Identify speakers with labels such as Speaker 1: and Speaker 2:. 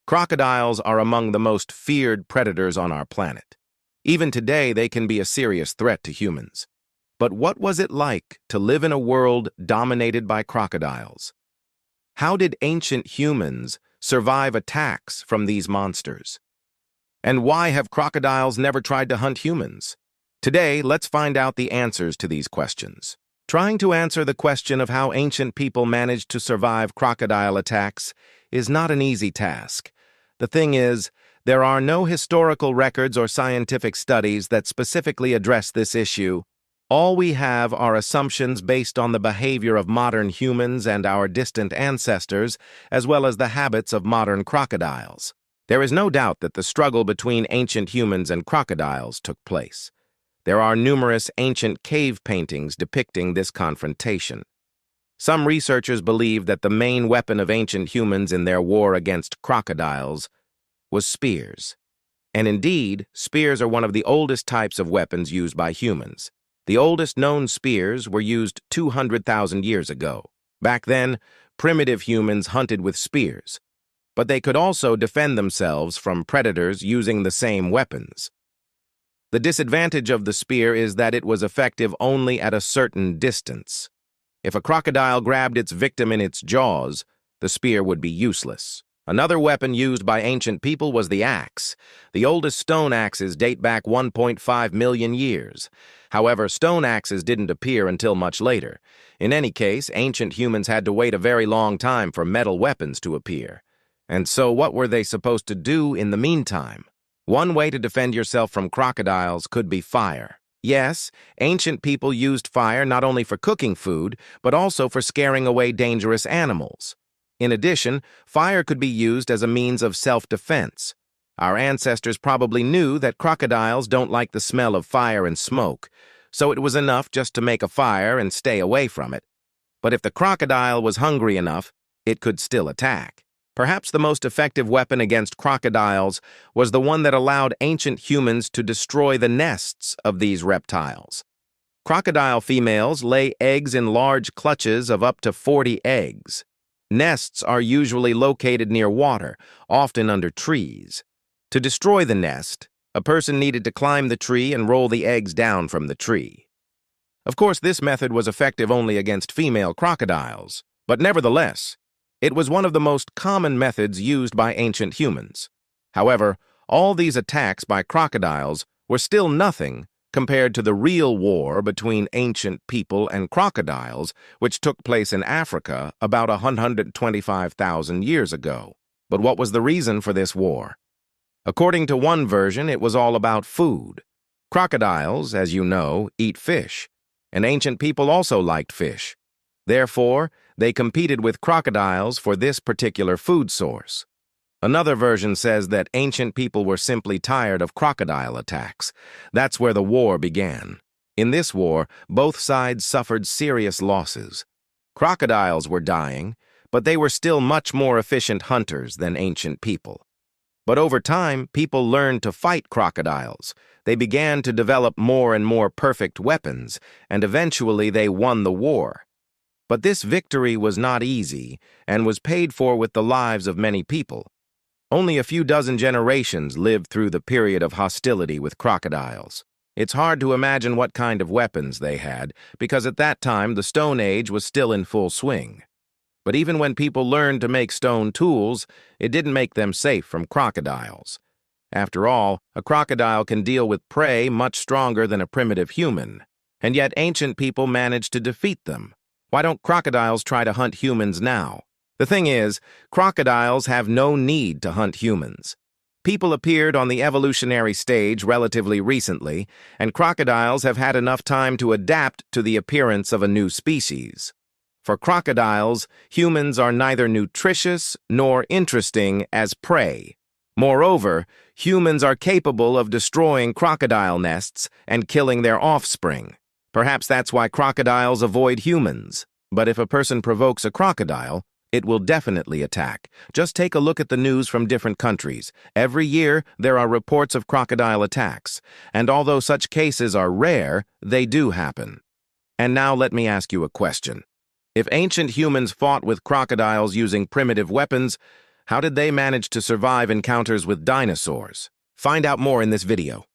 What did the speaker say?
Speaker 1: Crocodiles are among the most feared predators on our planet. Even today, they can be a serious threat to humans. But what was it like to live in a world dominated by crocodiles? How did ancient humans survive attacks from these monsters? And why have crocodiles never tried to hunt humans? Today, let's find out the answers to these questions. Trying to answer the question of how ancient people managed to survive crocodile attacks is not an easy task. The thing is, there are no historical records or scientific studies that specifically address this issue. All we have are assumptions based on the behavior of modern humans and our distant ancestors, as well as the habits of modern crocodiles. There is no doubt that the struggle between ancient humans and crocodiles took place. There are numerous ancient cave paintings depicting this confrontation. Some researchers believe that the main weapon of ancient humans in their war against crocodiles was spears. And indeed, spears are one of the oldest types of weapons used by humans. The oldest known spears were used 200,000 years ago. Back then, primitive humans hunted with spears, but they could also defend themselves from predators using the same weapons. The disadvantage of the spear is that it was effective only at a certain distance. If a crocodile grabbed its victim in its jaws, the spear would be useless. Another weapon used by ancient people was the axe. The oldest stone axes date back 1.5 million years. However, stone axes didn't appear until much later. In any case, ancient humans had to wait a very long time for metal weapons to appear. And so what were they supposed to do in the meantime? One way to defend yourself from crocodiles could be fire. Yes, ancient people used fire not only for cooking food, but also for scaring away dangerous animals. In addition, fire could be used as a means of self-defense. Our ancestors probably knew that crocodiles don't like the smell of fire and smoke, so it was enough just to make a fire and stay away from it. But if the crocodile was hungry enough, it could still attack. Perhaps the most effective weapon against crocodiles was the one that allowed ancient humans to destroy the nests of these reptiles. Crocodile females lay eggs in large clutches of up to 40 eggs. Nests are usually located near water, often under trees. To destroy the nest, a person needed to climb the tree and roll the eggs down from the tree. Of course, this method was effective only against female crocodiles, but nevertheless, it was one of the most common methods used by ancient humans. However, all these attacks by crocodiles were still nothing compared to the real war between ancient people and crocodiles, which took place in Africa about 125,000 years ago. But what was the reason for this war? According to one version, it was all about food. Crocodiles, as you know, eat fish, and ancient people also liked fish. Therefore, they competed with crocodiles for this particular food source. Another version says that ancient people were simply tired of crocodile attacks. That's where the war began. In this war, both sides suffered serious losses. Crocodiles were dying, but they were still much more efficient hunters than ancient people. But over time, people learned to fight crocodiles. They began to develop more and more perfect weapons, and eventually they won the war. But this victory was not easy and was paid for with the lives of many people. Only a few dozen generations lived through the period of hostility with crocodiles. It's hard to imagine what kind of weapons they had, because at that time the Stone Age was still in full swing. But even when people learned to make stone tools, it didn't make them safe from crocodiles. After all, a crocodile can deal with prey much stronger than a primitive human, and yet ancient people managed to defeat them. Why don't crocodiles try to hunt humans now? The thing is, crocodiles have no need to hunt humans. People appeared on the evolutionary stage relatively recently, and crocodiles have had enough time to adapt to the appearance of a new species. For crocodiles, humans are neither nutritious nor interesting as prey. Moreover, humans are capable of destroying crocodile nests and killing their offspring. Perhaps that's why crocodiles avoid humans. But if a person provokes a crocodile, it will definitely attack. Just take a look at the news from different countries. Every year, there are reports of crocodile attacks. And although such cases are rare, they do happen. And now let me ask you a question. If ancient humans fought with crocodiles using primitive weapons, How did they manage to survive encounters with dinosaurs? Find out more in this video.